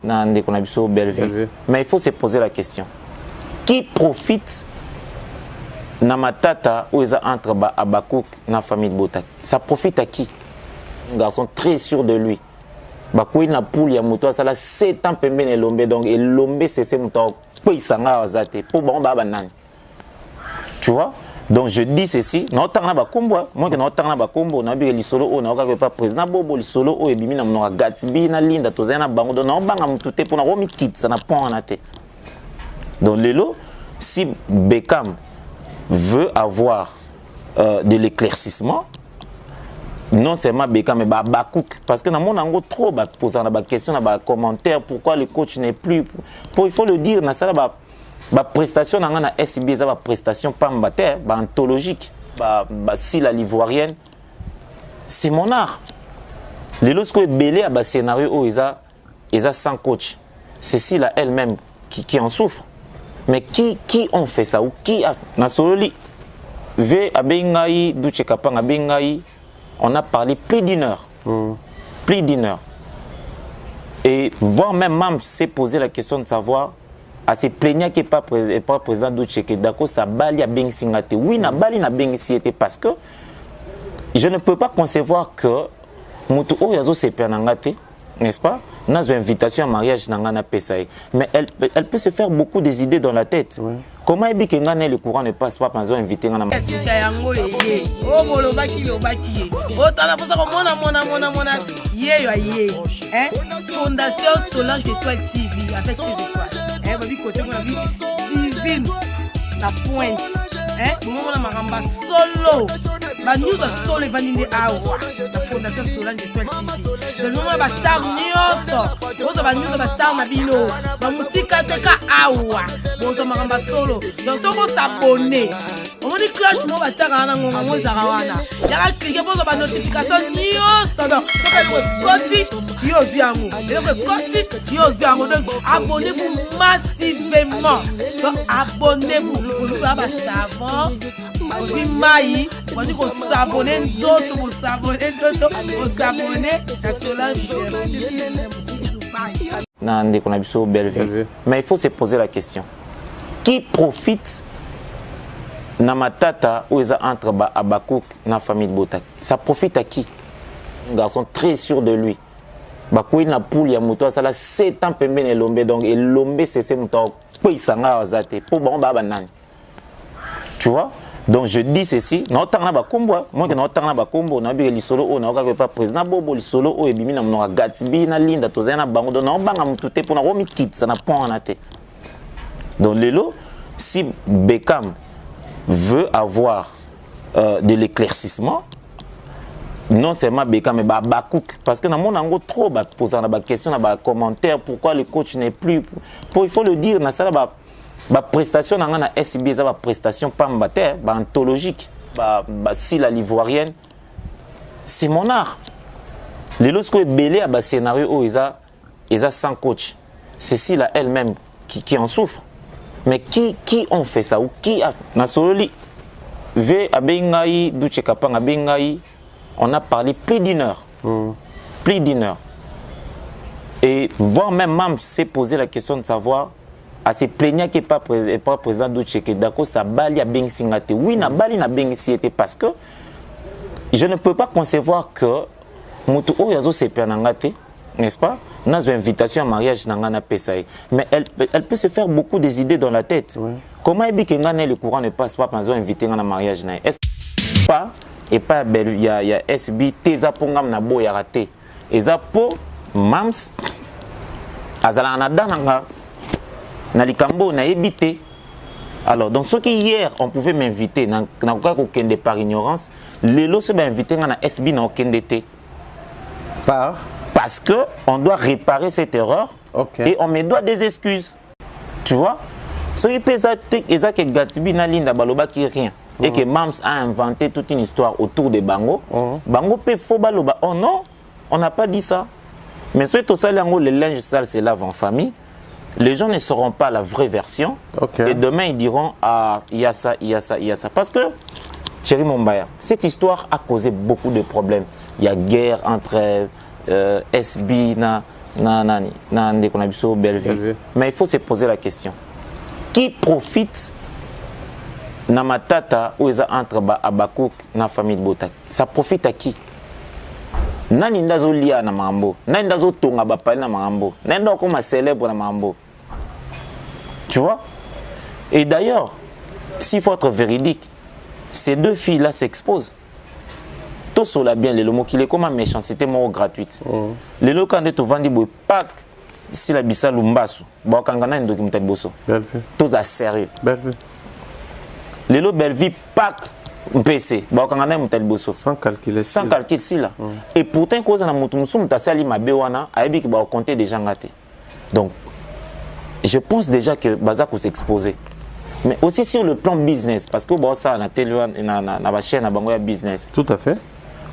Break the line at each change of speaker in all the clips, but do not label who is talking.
Mais il faut se poser la question. Qui profite na matata ou entre Abakouk dans la famille de Botak? Ça profite à qui? Un garçon très sûr de lui. Bakoui na poule ya moto ça là 7 ans pembe ne lombe donc et lombe c'est moto pour isanga azate pour bon baba nani. Tu vois? Donc je dis ceci, non tanga ba kombo, moi que non tanga ba kombo, na bi li solo o na ka pas président bobo li solo o e bimi na mnoga Gatsby na linda to zena bango donc non banga mutute pour na romi kit ça na point na te. Donc lelo si Beckham veut avoir de l'éclaircissement, non seulement Beckham mais Bakouk parce que dans mon angle trop poser la question dans commentaire pourquoi le coach n'est plus pour il faut le dire dans ça la prestation dans la SB ça la prestation pas mbater anthologique si la l'ivoirienne c'est mon art les lorsque belé à scénario où ils a sans coach c'est si là elle-même qui en souffre mais qui ont fait ça ou qui a na sololi ve abengai duche kapanga abengai. On a parlé plus d'une heure. Plus d'une heure. Et voire même s'est posé la question de savoir, à se plaigner qu'il n'est pas président d'Ouché, d'accord, ça bali à Bengsingate. Oui, na bali na Bengsingate parce que je ne peux pas concevoir que Moutou Oyazo se pernangate, n'est-ce pas? Dans une invitation à mariage, mais elle peut se faire beaucoup des idées dans la tête. Oui. Comment est-ce que le courant ne passe pas pendant invité à la mariage?
Fondation Solange Étoile TV avec ses étoiles. Divine, la pointe. Solo. La news solo vaninde awa. La Fondation Solange Étoile TV. Le nom de la star news. Vous avez news de la star Mabino. La musique teka awa. Vous avez solo. Donc si vous s'abonnez, on dit cloche moi va tirer na ngonga mo zarawana. Ya cliquer pour la notification news. Donc côté yo ziango. Le côté yo ziango. Donc abonnez-vous massivement. Donc abonnez-vous pour nous avoir savant. Oui, Maï, on dit qu'on s'abonne, nous autres, on s'abonne, on s'abonne, ça se lance.
Mais il faut se poser la question. Qui profite na matata ou entre Abakouk dans la famille de Botak? Ça profite à qui? Un garçon très sûr de lui. Bakoui na poule ya moto ça là 7 ans pembe ne lombe donc et lombe c'est moto pour isanga azate pour bon baba nani. Tu vois? Donc je dis ceci, non tanga ba kombo, moi que non tanga ba kombo, na bi li solo o na ka pas président bobo li solo o e bimi na mnoga Gatsby na linda to zena bango donc non banga mutute pour na romi kit ça na point na te. Donc lelo si Beckham veut avoir de l'éclaircissement, non seulement Beckham mais Bakouk parce que dans mon angle trop poser la question dans commentaire pourquoi le coach n'est plus pour il faut le dire dans ça la prestation dans la SB ça la prestation pas mbater anthologique si la l'ivoirienne c'est mon art les lorsque belé à scénario où ils a sans coach c'est si là elle-même qui en souffre mais qui ont fait ça ou qui a na sololi ve abengai duche kapanga abengai. On a parlé plus d'une heure. Plus d'une heure. Et voire même s'est posé la question de savoir, à se plaigner qu'il n'est pas président d'Ouché, d'accord, ça bali à Bengsingate. Oui, na bali na Bengsingate parce que je ne peux pas concevoir que Moutou Oyazo se pernangate, n'est-ce pas? Dans une invitation à mariage, mais elle peut se faire beaucoup des idées dans la tête. Oui. Comment est-ce que le courant ne passe pas pendant invité à la mariage? Est-ce pas? Et pas il y a SB teza pongam na bo ya raté eza po mams azala na dananga na likambo na ebité. Alors donc ce qui hier on pouvait m'inviter na quoi kokende par ignorance lelo se ba inviter na SB na okende te parce que on doit réparer cette erreur. Et on me doit des excuses, tu vois. Ce qui pèse eza que Gatsby na linda baloba qui rien. Et que Mams a inventé toute une histoire autour de Bango. Bango peut faux baloba. Oh non, on n'a pas dit ça. Mais ce tout ça, le linge sale se lave en famille. Les gens ne sauront pas la vraie version. Et demain, ils diront, ah, il y a ça, il y a ça, il y a ça. Parce que, Thierry Mombaya, cette histoire a causé beaucoup de problèmes. Il y a guerre entre SB na ndeko na biso Bellevue. Mais il faut se poser la question. Qui profite na matata ou eza entre Abakouk na famille Botak? Ça profite à qui? Nani ndazo lia na mambo? Nani ndazo tonga bapali na mambo? Nani ndazo koma célèbre na mambo? Tu vois? Et d'ailleurs, s'il faut être véridique, ces deux filles-là s'exposent. Tout cela bien, les mots qu'il est comme une méchanceté mort gratuite. Les lots quand tu vendis boy pack si la bissa lumbasu, bon quand on a un documentaire bosso. Tous à sérieux. Les lots Bellevue pack PC, bon quand on a un tel bosso.
Sans calculer.
Sans calculer si là. Et pourtant cause na mutumsum ta sali ma bewana, aibi qui va compter des gens gâtés. Donc je pense déjà que Bazako s'exposer. Mais aussi sur le plan business, parce que bon, ça, on a télé, na chaîne, na bango business.
Tout à fait.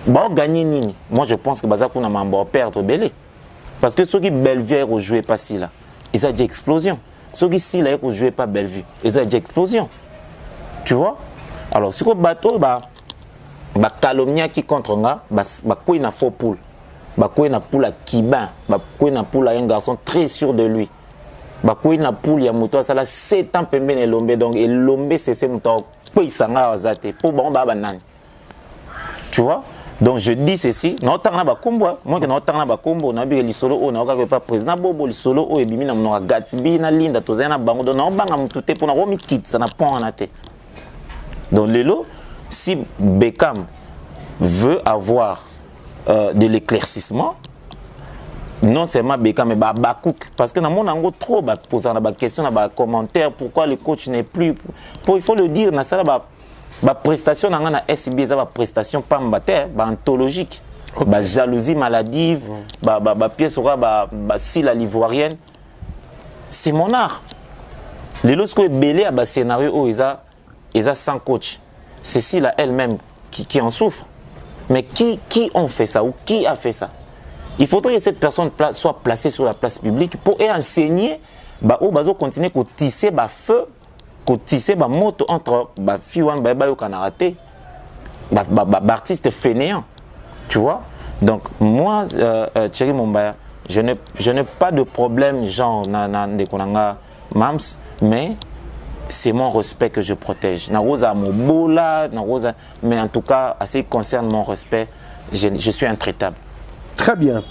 Bon, gagner nini. Moi, je pense que Bazako n'a pas perdre belé. Parce que ceux qui Bellevue ont joué pas si là, ils ont dit explosion. Ceux qui si là ont joué pas Bellevue, ils ont dit explosion. Tu vois? Alors, si le bateau, calomnia qui contre nga, quoi il a faux poule. Quoi il a poule à Kiban, quoi il a poule à un garçon très sûr de lui. Bakoui na poule ya moto ça 7 ans pembe ne lombe donc et lombe c'est moto quoi sanga azate pour bon baba nani. Tu vois? Donc je dis ceci, non tanga ba kombo, moi que non tanga ba kombo na bi lisolo o na ka pas président bobo lisolo o e bimi na mnoga Gatsby na linda to zena bango donc na banga mutute pour na romi kit ça na point en até. Donc lelo si Beckham veut avoir de l'éclaircissement, non seulement Beckham mais Bakouk parce que dans mon angle trop poser la question dans commentaire pourquoi le coach n'est plus il faut le dire dans ça la prestation dans la SB ça prestation pas mbater anthologique jalousie maladive pièce aura si la l'ivoirienne c'est mon art les lorsque belé à scénario ils a sans coach c'est si là elle-même qui en souffre mais qui ont fait ça ou qui a fait ça. Il faudrait que cette personne soit placée sur la place publique pour enseigner où continuer à tisser le feu, à tisser la moto entre les filles et les fainéants. Tu vois? Donc, moi, Thierry Mombaya, je n'ai pas de problème, genre, Mams, mais c'est mon respect que je protège. Mais en tout cas, à ce qui concerne mon respect, je suis intraitable.
Très bien.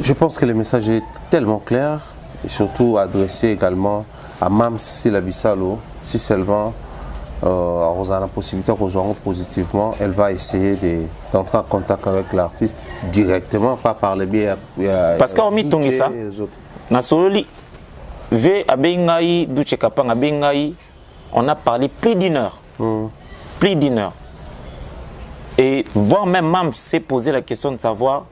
Je pense que le message est tellement clair et surtout adressé également à Mams Silabissalo. Si seulement elle a la possibilité de rejoindre positivement, elle va essayer d'entrer en contact avec l'artiste directement, pas par le biais.
Parce qu'on met tout ça. On a parlé plus d'une heure. Plus d'une heure. Et voire même Mams s'est posé la question de savoir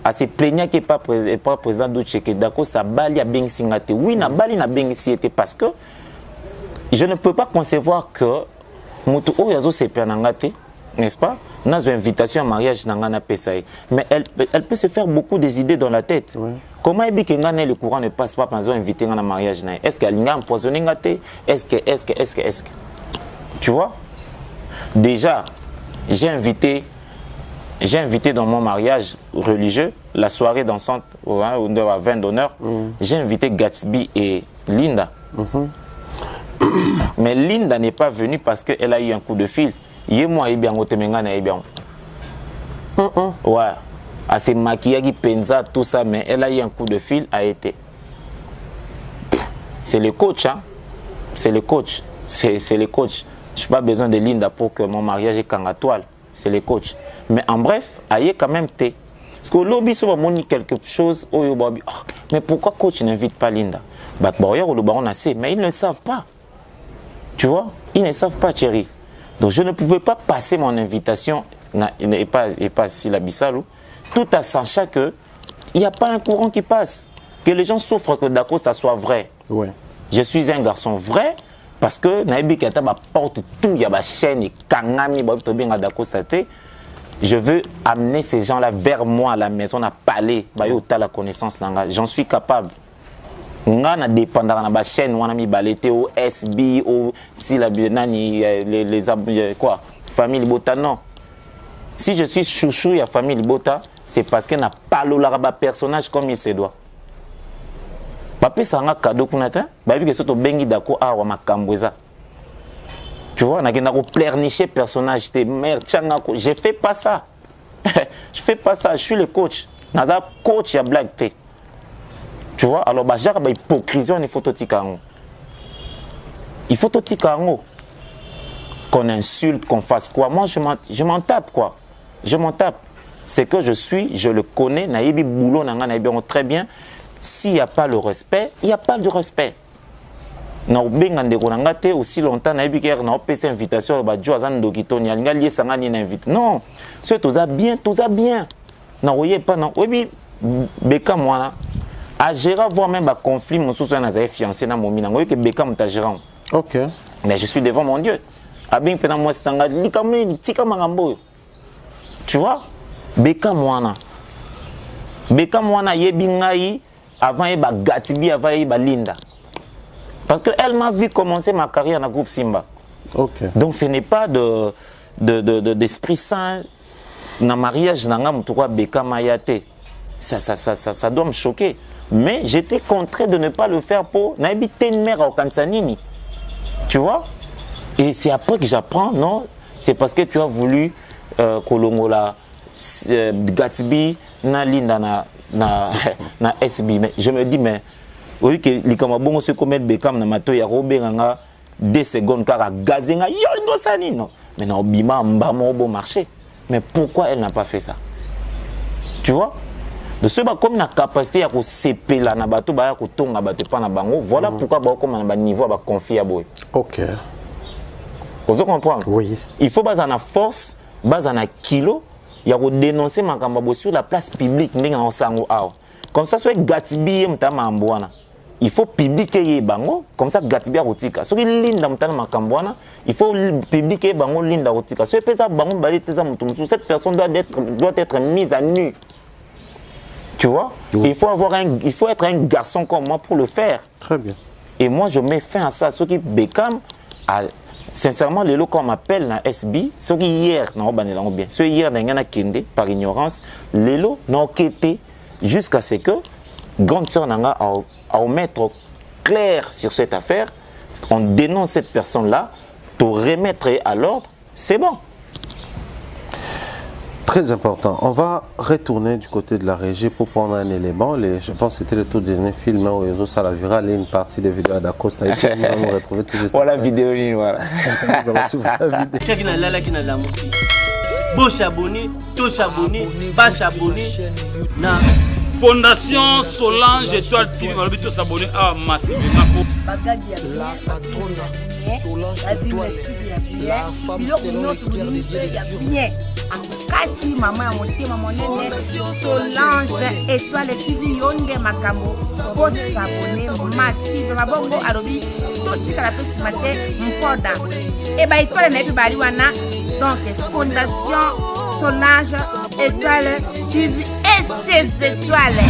à se plaigner qu'il n'est pas président d'Oucheke d'Acosta Bali à Bengsingate. Oui, na Bali na Bengsingate parce que je ne peux pas concevoir que Moutou Oyazo se pernangate, n'est-ce pas? Dans une invitation à mariage n'angana pesaï. Mais elle peut se faire beaucoup des idées dans la tête. Oui. Comment est-ce que le courant ne passe pas pendant invité à un mariage? Est-ce qu'elle a empoisonné? Est-ce que tu vois? Déjà, j'ai invité dans mon mariage religieux, la soirée dansante à 20 d'honneur, j'ai invité Gatsby et Linda. Mais Linda n'est pas venue parce qu'elle a eu un coup de fil. Moi, bien ouais, à ses maquillages, penza, tout ça, mais elle a eu un coup de fil, a été. C'est le coach, hein? C'est le coach. C'est le coach. Je n'ai pas besoin de Linda pour que mon mariage est kangatoile. C'est le coach. Mais en bref, aïe quand même té. Parce que lobby souvent moni quelque chose. Mais pourquoi coach n'invite pas Linda? Mais ils ne savent pas. Tu vois? Ils ne savent pas, Thierry. Donc je ne pouvais pas passer mon invitation et pas si la Bissalou, tout en sachant qu'il n'y a pas un courant qui passe. Que les gens souffrent que Dacosta soit vrai.
Ouais.
Je suis un garçon vrai. Parce que Naïbi Kata porte tout, il y a ma chaîne, et Kangami, je veux amener ces gens-là vers moi à la maison, à parler, à la connaissance. J'en suis capable. On a dépendant de la chaîne, on a mis balété au SB, au si la les quoi, famille Bota, non. Si je suis chouchou, il y a famille Bota, c'est parce qu'elle n'a pas le personnage comme il se doit. Papa, ça a un cadeau pour nous. Baby, que c'est au bengi dako awa makambweza. Tu vois, on a pleurniché personnage. Je fais pas ça. Je fais pas ça. Je suis le coach. Je suis coach, il y a blague. Tu vois, alors, j'ai une hypocrisie, il faut tout tikango. Il faut tout tikango. Qu'on insulte, qu'on fasse quoi. Moi, je m'en tape, quoi. Je m'en tape. C'est que je suis, je le connais, naïbi boulot, très bien. S'il n'y a pas le respect, il n'y a pas de respect. Na ubengande konanga te aussi longtemps na ebikere na opesa invitation ba jo azan dokito ni alinga lié sanga ni na invite. Non, ce toza bien. Na oye pas na obi beka mwana a gérer voir même ba conflit mon sous na za fiancé na momi na ngoye ke beka mta gérant. OK. Mais je suis devant mon Dieu. Abing pena moi stanga likamni tika mangambo. Tu vois? Beka mwana yebi ngai avant eba gatibi avant eba linda. Parce qu'elle m'a vu commencer ma carrière dans le groupe Simba. Okay. Donc ce n'est pas d'esprit saint dans le mariage ça doit me choquer. Mais j'étais contraint de ne pas le faire pour n'habiter une mère au Kansanini. Tu vois? Et c'est après que j'apprends, non? C'est parce que tu as voulu Kolongola, Gatsby, Nalinda, na SB. Mais je me dis, mais oui, que les Kamabongo se commettent Bekam na mato ya Robenganga 2 secondes car à gazenga yol no sani non. Mais na obima mbamo bon marché. Mais pourquoi elle n'a pas fait ça? Tu vois? De ce comme na capacité à sepela na bato ba ko tonga bato pa na bango. Voilà pourquoi ba comme na niveau ba confier à boy. OK. Vous comprenez? Oui. Il faut baser na force, baser na kilo, il y a dénoncer makambo sur la place publique ndinga en sango aw. Comme ça soit Gatibi mtama ambwana. Il faut publier bango comme ça Gatibi rotika. So linda mtana makambwana, il faut publier bango linda rotika. So pesa bango bali teza mutumsu, cette personne doit être mise à nu. Tu vois? Oui. Il faut être un garçon comme moi pour le faire.
Très bien.
Et moi je mets fin à ça. Ce qui Beckham sincèrement les locaux m'appellent na SB, ce qui hier non banelango bien. Ce hier n'engana kende par ignorance, les lots n'ont quitté jusqu'à ce que grande sœur Nanga à mettre clair sur cette affaire, on dénonce cette personne-là, pour remettre à l'ordre, c'est bon.
Très important. On va retourner du côté de la régie pour prendre un élément. Je pense que c'était le tout dernier film où ils ont ça la virale et une partie des vidéos d'Acosta. Nous allons retrouver tout juste.
Voilà la vidéo, voilà.
Nous allons suivre la vidéo.
Beau abonné, tous abonnés, pas abonné. Fondation Solange Étoile TV, on va tous abonner à massivement.
Kasi mama ya motema monene Solange Étoile TV yonde makambo po s'abonner massive mabongo alobi totika la pesi matin mpoda e ba histoire na bali wana donc Fondation Solange Étoile TV et ses étoiles.